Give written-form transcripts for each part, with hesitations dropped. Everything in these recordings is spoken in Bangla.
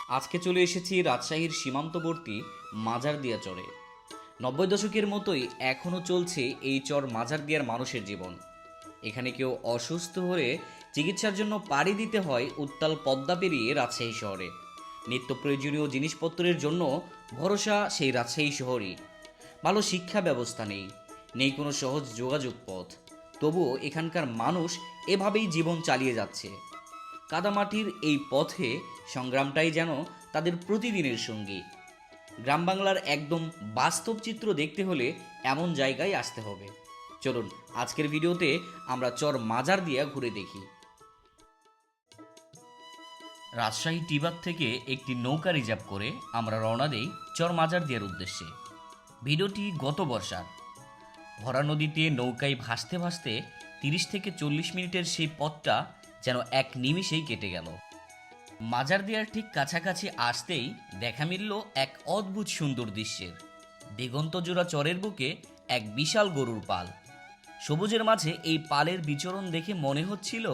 আজকে চলে এসেছি রাজশাহীর সীমান্তবর্তী মাজারদিয়া চরে। 90 দশকের মতোই এখনও চলছে এই চর মাজারদিয়ার মানুষের জীবন। এখানে কেউ অসুস্থ হলে চিকিৎসার জন্য পাড়ি দিতে হয় উত্তাল পদ্মা পেরিয়ে রাজশাহী শহরে। নিত্য প্রয়োজনীয় জিনিসপত্রের জন্য ভরসা সেই রাজশাহী শহরই। ভালো শিক্ষা ব্যবস্থা নেই, নেই কোনো সহজ যোগাযোগ পথ। তবুও এখানকার মানুষ এভাবেই জীবন চালিয়ে যাচ্ছে। কাদামাটির এই পথে সংগ্রামটাই যেন তাদের প্রতিদিনের সঙ্গী। গ্রাম বাংলার একদম বাস্তব চিত্র দেখতে হলে এমন জায়গায় আসতে হবে। চলুন আজকের ভিডিওতে আমরা চর মাজারদিয়া ঘুরে দেখি। রাজশাহী টিবাগ থেকে একটি নৌকা রিজার্ভ করে আমরা রওনা দেই চর মাজারদিয়ার উদ্দেশ্যে। ভিডিওটি গত বর্ষার। ভরা নদীতে নৌকায় ভাসতে ভাসতে 30 থেকে 40 মিনিটের সেই পথটা যেন এক নিমিষেই কেটে গেল। মাজারদিয়ার ঠিক কাছাকাছি আসতেই দেখা মিলল এক অদ্ভুত সুন্দর দৃশ্যের। দিগন্তজোড়া চরের বুকে এক বিশাল গরুর পাল। সবুজের মাঝে এই পালের বিচরণ দেখে মনে হচ্ছিল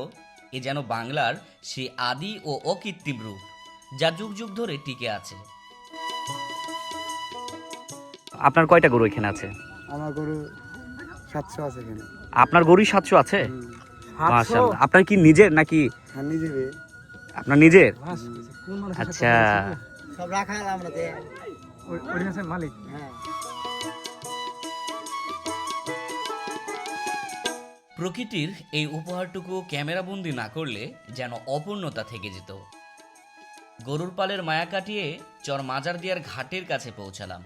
এ যেন বাংলার সে আদি ও অকৃত্রিম রূপ, যা যুগ যুগ ধরে টিকে আছে। আপনার কয়টা গরু এখানে আছে? আমার গরু 700 আছে এখানে। আপনার গরুই 700 আছে? মাশাআল্লাহ। আপনার কি নিজের নাকি? হ্যাঁ, নিজের। আপনার নিজের? আচ্ছা। সব রাখাল আমরা দে অরিজিনাল মালিক। হ্যাঁ। প্রকৃতির এই উপহারটুকু ক্যামেরাবন্দি না করলে যেন অপূর্ণতা থেকে যেত। গরুর পালের মায়া কাটিয়ে চর মাজারদিয়ার ঘাটের কাছে পৌঁছালাম।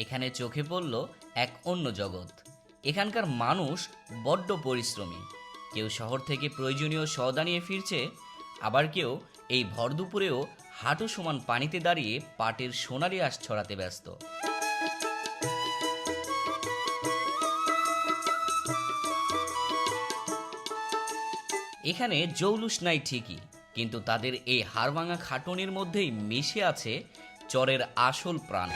এখানে চোখে পড়ল এক অন্য জগৎ। এখানকার মানুষ বড্ড পরিশ্রমী। কেউ শহর থেকে প্রয়োজনীয় সওদা নিয়ে ফিরছে, আবার কেউ এই ভর দুপুরেও হাঁটু সমান পানিতে দাঁড়িয়ে পাটের সোনালি আঁশ ছড়াতে ব্যস্ত। এখানে জৌলুস নাই ঠিকই, কিন্তু তাদের এই হাড়ভাঙা খাটুনির মধ্যেই মিশে আছে চরের আসল প্রাণ।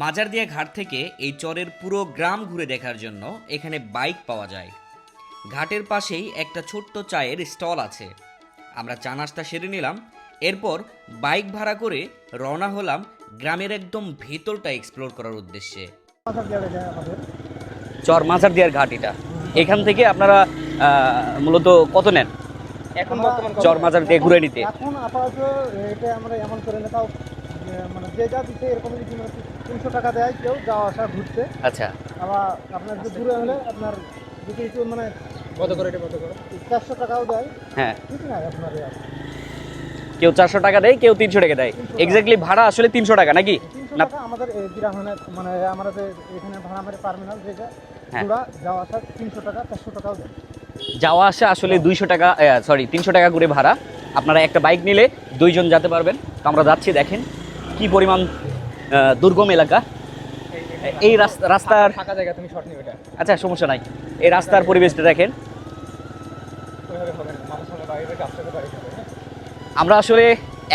মাজারদিয়া ঘাট থেকে এই চরের পুরো গ্রাম ঘুরে দেখার জন্য এখানে বাইক পাওয়া যায়। ঘাটের পাশেই একটা ছোট্ট চায়ের স্টল আছে। আমরা চা নাস্তা সেরে নিলাম, এরপর বাইক ভাড়া করে রওনা হলাম গ্রামের একদম ভেতরটা এক্সপ্লোর করার উদ্দেশ্যে। চর মাজারদিয়ার ঘাট এটা। এখান থেকে আপনারা মূলত কত নেন এখন বর্তমান চর মাজারদিয়া ঘুরে নিতে? এখন আপাতত এটা আমরা এমন করে না, তাও মানে যে যা দিচ্ছে এরকম যদি 300 টাকা দেয় কেউ যাওয়া আসা ঘুরতে। আচ্ছা। আবার আপনার যদি দূরে হলে আপনার যদি একটু মানে কত করে 400 টাকাও দেয়। হ্যাঁ, ঠিক না? আপনার কেউ 400 টাকা দেয়, কেউ 300 টাকা দেয়। এক্স্যাক্টলি ভাড়া আসলে 300 টাকা নাকি? 300 না, টাকা আমাদের গ্রামে, মানে আমাদের এখানে ভাড়া আমাদের টার্মিনাল যেটা হ্যাঁ। ঘোরা যাওয়া আসা 300 টাকা 400 টাকাও দেয়। যাওয়া আসা আসলে 200 টাকা, সরি 300 টাকা করে ভাড়া। আপনারা একটা বাইক নিলে 2 জন যেতে পারবেন। তো আমরা যাচ্ছি, দেখেন কি পরিমাণ দুর্গম এলাকা। এই রাস্তার ফাঁকা জায়গা তুমি শর্ট নিবে এটা। আচ্ছা, সমস্যা নাই। এই রাস্তার পরিবেশটা দেখেন। ওইভাবে হবে না, মানুষ সামনে বাইরে গাছটাকে বাড়ি যাবে। আমরা আসলে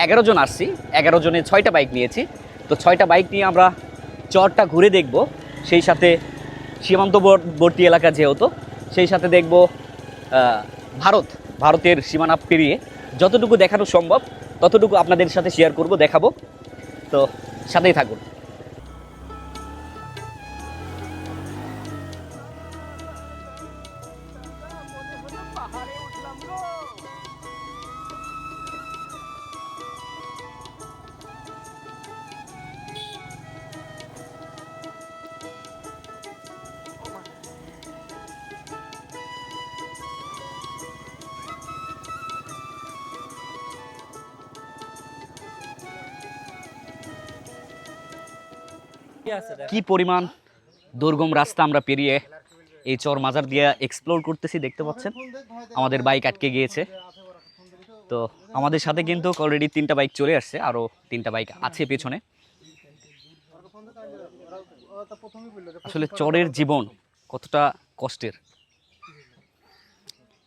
11 জন আসছি, 11 জনে 6টা বাইক নিয়েছি। তো 6টা বাইক নিয়ে আমরা চরটা ঘুরে দেখব, সেই সাথে সীমান্তবর্তী এলাকা যেহেতু, সেই সাথে দেখব ভারতের সীমানা পেরিয়ে যতটুকু দেখানো সম্ভব ততটুকু আপনাদের সাথে শেয়ার করব, দেখাবো। তো সাথেই থাকুন। কি পরিমাণ দুর্গম রাস্তা আমরা পেরিয়ে এই চর মাজারদিয়া এক্সপ্লোর করতেছি, দেখতে পাচ্ছেন। আমাদের বাইক আটকে গিয়েছে। তো আমাদের সাথে কিন্তু অলরেডি 3টা বাইক চলে আসছে, আরও 3টা বাইক আছে পেছনে। আসলে চরের জীবন কতটা কষ্টের।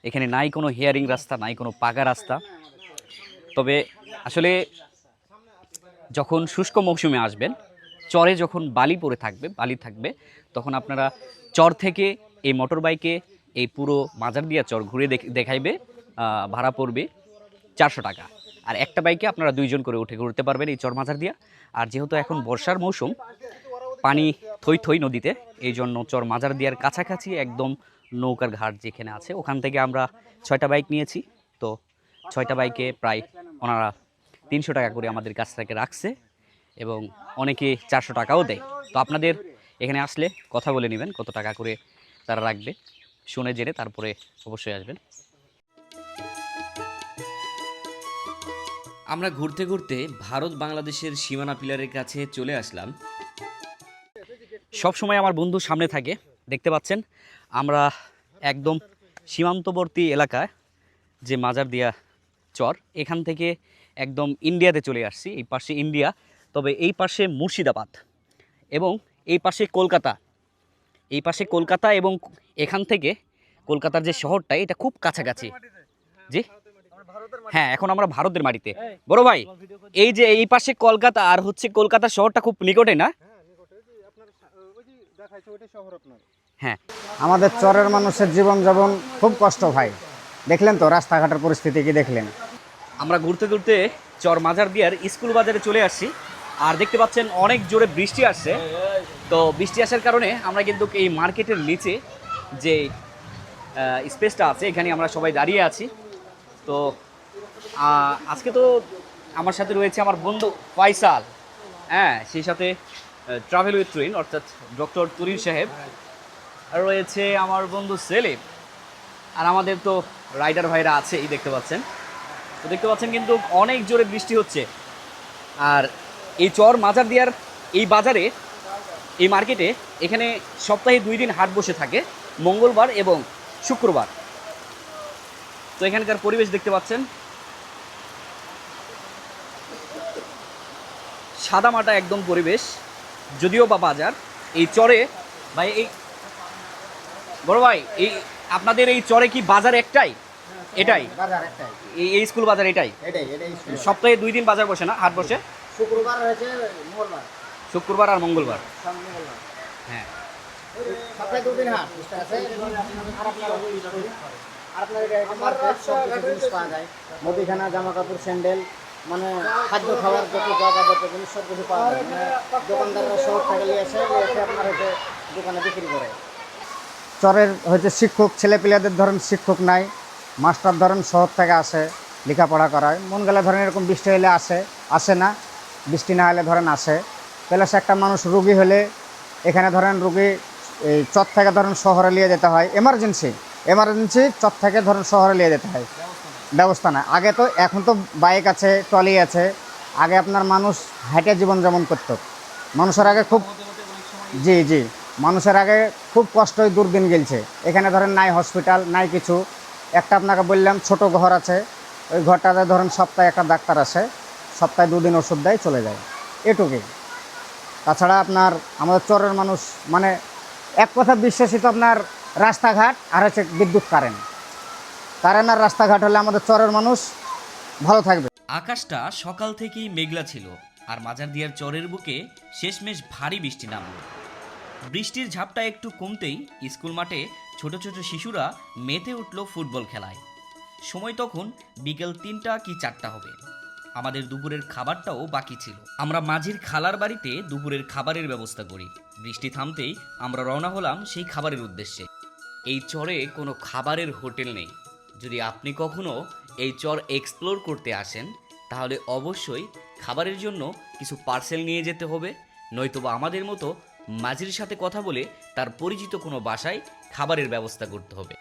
এখানে নাই কোনো হেয়ারিং রাস্তা, নাই কোনো পাকা রাস্তা। তবে আসলে যখন শুষ্ক মৌসুমে আসবেন চরে যখন বালি থাকবে তখন আপনারা চর থেকে এই মোটর বাইকে এই পুরো মাজার দিয়া চর ঘুরে দেখাইবে, ভাড়া পড়বে 400 টাকা। আর একটা বাইকে আপনারা 2 জন করে উঠে ঘুরতে পারবেন এই চর মাজার দিয়া। আর যেহেতু এখন বর্ষার মৌসুম, পানি থই থই নদীতে, এই জন্য চর মাজার দিয়ার কাছাকাছি একদম নৌকার ঘাট যেখানে আছে ওখান থেকে আমরা 6টা বাইক নিয়েছি। তো 6টা বাইকে প্রায় ওনারা 300 টাকা করে আমাদের কাছ থেকে রাখছে এবং অনেকে 400 টাকাও দেয়। তো আপনাদের এখানে আসলে কথা বলে নেবেন কত টাকা করে তারা রাখবে, শুনে জেনে তারপরে অবশ্যই আসবেন। আমরা ঘুরতে ঘুরতে ভারত বাংলাদেশের সীমানা পিলারের কাছে চলে আসলাম। সব সময় আমার বন্ধু সামনে থাকে, দেখতে পাচ্ছেন আমরা একদম সীমান্তবর্তী এলাকায় যে মাজার দিয়া চর, এখান থেকে একদম ইন্ডিয়াতে চলে আসছি। এই পাশে ইন্ডিয়া, তবে এই পাশে মুর্শিদাবাদ এবং এই পাশে কলকাতা এবং এখান থেকে কলকাতার যে শহরটা এটা খুব কাছাকাছি। জি হ্যাঁ, এখন আমরা ভারতের মাটিতে। বড় ভাই, এই যে এই পাশে কলকাতা আর হচ্ছে কলকাতা শহরটা খুব নিকটে না? হ্যাঁ, আমাদের চরের মানুষের জীবনযাপন খুব কষ্ট ভাই। দেখলেন তো রাস্তাঘাটের পরিস্থিতি কি দেখলেন? আমরা ঘুরতে ঘুরতে চর মাজার দিয়ার স্কুল বাজারে চলে আসছি। আর দেখতে পাচ্ছেন অনেক জোরে বৃষ্টি আসছে। তো বৃষ্টি আসার কারণে আমরা কিন্তু এই মার্কেটের নিচে যে স্পেসটা আছে এখানে আমরা সবাই দাঁড়িয়ে আছি। তো আজকে তো আমার সাথে রয়েছে আমার বন্ধু ফয়সাল, হ্যাঁ, সেই সাথে ট্রাভেল উইথ ট্রেন অর্থাৎ ডক্টর তুরিন সাহেব, আর রয়েছে আমার বন্ধু সেলিম, আর আমাদের তো রাইডার ভাইরা আছেই দেখতে পাচ্ছেন। তো দেখতে পাচ্ছেন কিন্তু অনেক জোরে বৃষ্টি হচ্ছে। আর এই চর মাজার দিয়ার এই বাজারে, এই মার্কেটে এখানে সপ্তাহে 2 দিন হাট বসে থাকে, মঙ্গলবার এবং শুক্রবার। তো এখানকার পরিবেশ দেখতে পাচ্ছেন, সাদামাটা একদম পরিবেশ, যদিও বা বাজার এই চরে। ভাই এই বড় ভাই, এই আপনাদের এই চরে কি বাজার একটাই? এটাই বাজার একটাই, এই স্কুল বাজার এটাই? এটাই সপ্তাহে 2 দিন বাজার বসে না, হাট বসে? শুক্রবার হয়েছে, মঙ্গলবার, শুক্রবার আর মঙ্গলবার। হ্যাঁ, সপ্তাহে 2 দিন হাট আছে। আর আপনার মার্কেট সব কিছু জিনিস পাওয়া যায়, মুদিখানা, জামা কাপড়, স্যান্ডেল, মানে খাদ্য খাবার যত যাবতীয় জিনিস সব কিছু পাওয়া যায়। মানে দোকানদাররা শহর থেকে নিয়ে এসে আপনার হচ্ছে দোকানে বিক্রি করে। চরের হচ্ছে শিক্ষক ছেলেপিলাদের ধরেন শিক্ষক নাই, মাস্টার ধরেন শহর থেকে আসে লেখাপড়া করায়, মন গেলে ধরেন এরকম বৃষ্টি হলে আসে না, বৃষ্টি না হলে ধরেন আসে। প্লাস একটা মানুষ রুগী হলে এখানে ধরেন রুগী এই চর থেকে ধরেন শহরে নিয়ে যেতে হয়, এমার্জেন্সি চর থেকে ধরেন শহরে নিয়ে যেতে হয়, ব্যবস্থা না। আগে তো, এখন তো বাইক আছে, ট্রলি আছে। আগে আপনার মানুষ হাঁটে জীবনযাপন করত। মানুষের আগে খুব জি মানুষের আগে খুব কষ্টই দুর্দিন গেলছে। এখানে ধরেন নাই হসপিটাল, নাই কিছু। একটা আপনাকে বললাম ছোট ঘর আছে, ওই ঘরটাতে ধরেন সপ্তাহে একটা ডাক্তার আসে, সপ্তাহে 2 দিন ওষুধ দেয়, চলে যায়, এটুকুই। তাছাড়া আপনার আমাদের চরের মানুষ মানে এক কথা বিশ্বাসিত আপনার রাস্তাঘাট আর হচ্ছে বিদ্যুৎ, কারেন্ট আর রাস্তাঘাট হলে আমাদের চরের মানুষ ভালো থাকবে। আকাশটা সকাল থেকেই মেঘলা ছিল আর মাজার দিয়ার চরের বুকে শেষমেশ ভারী বৃষ্টি নামল। বৃষ্টির ঝাপটা একটু কমতেই স্কুল মাঠে ছোট ছোট শিশুরা মেতে উঠল ফুটবল খেলায়। সময় তখন বিকেল 3টা কি 4টা হবে। আমাদের দুপুরের খাবারটাও বাকি ছিল। আমরা মাঝির খালার বাড়িতে দুপুরের খাবারের ব্যবস্থা করি। বৃষ্টি থামতেই আমরা রওনা হলাম সেই খাবারের উদ্দেশ্যে। এই চরে কোনো খাবারের হোটেল নেই। যদি আপনি কখনো এই চর এক্সপ্লোর করতে আসেন তাহলে অবশ্যই খাবারের জন্য কিছু পার্সেল নিয়ে যেতে হবে, নয়তোবা আমাদের মতো মাঝির সাথে কথা বলে তার পরিচিত কোনো বাসায় খাবারের ব্যবস্থা করতে হবে।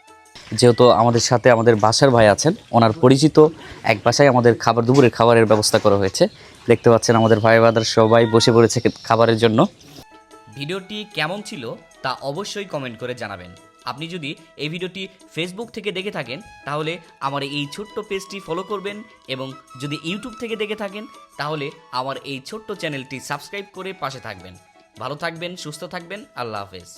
যেহেতু আমাদের সাথে আমাদের বাসার ভাই আছেন, ওনার পরিচিত এক বাসায় আমাদের দুপুরের খাবারের ব্যবস্থা করা হয়েছে। দেখতে পাচ্ছেন আমাদের ভাই বাদার সবাই বসে পড়েছে খাবারের জন্য। ভিডিওটি কেমন ছিল তা অবশ্যই কমেন্ট করে জানাবেন। আপনি যদি এই ভিডিওটি ফেসবুক থেকে দেখে থাকেন তাহলে আমার এই ছোট্ট পেজটি ফলো করবেন, এবং যদি ইউটিউব থেকে দেখে থাকেন তাহলে আমার এই ছোট্ট চ্যানেলটি সাবস্ক্রাইব করে পাশে থাকবেন। ভালো থাকবেন, সুস্থ থাকবেন, আল্লাহ হাফেজ।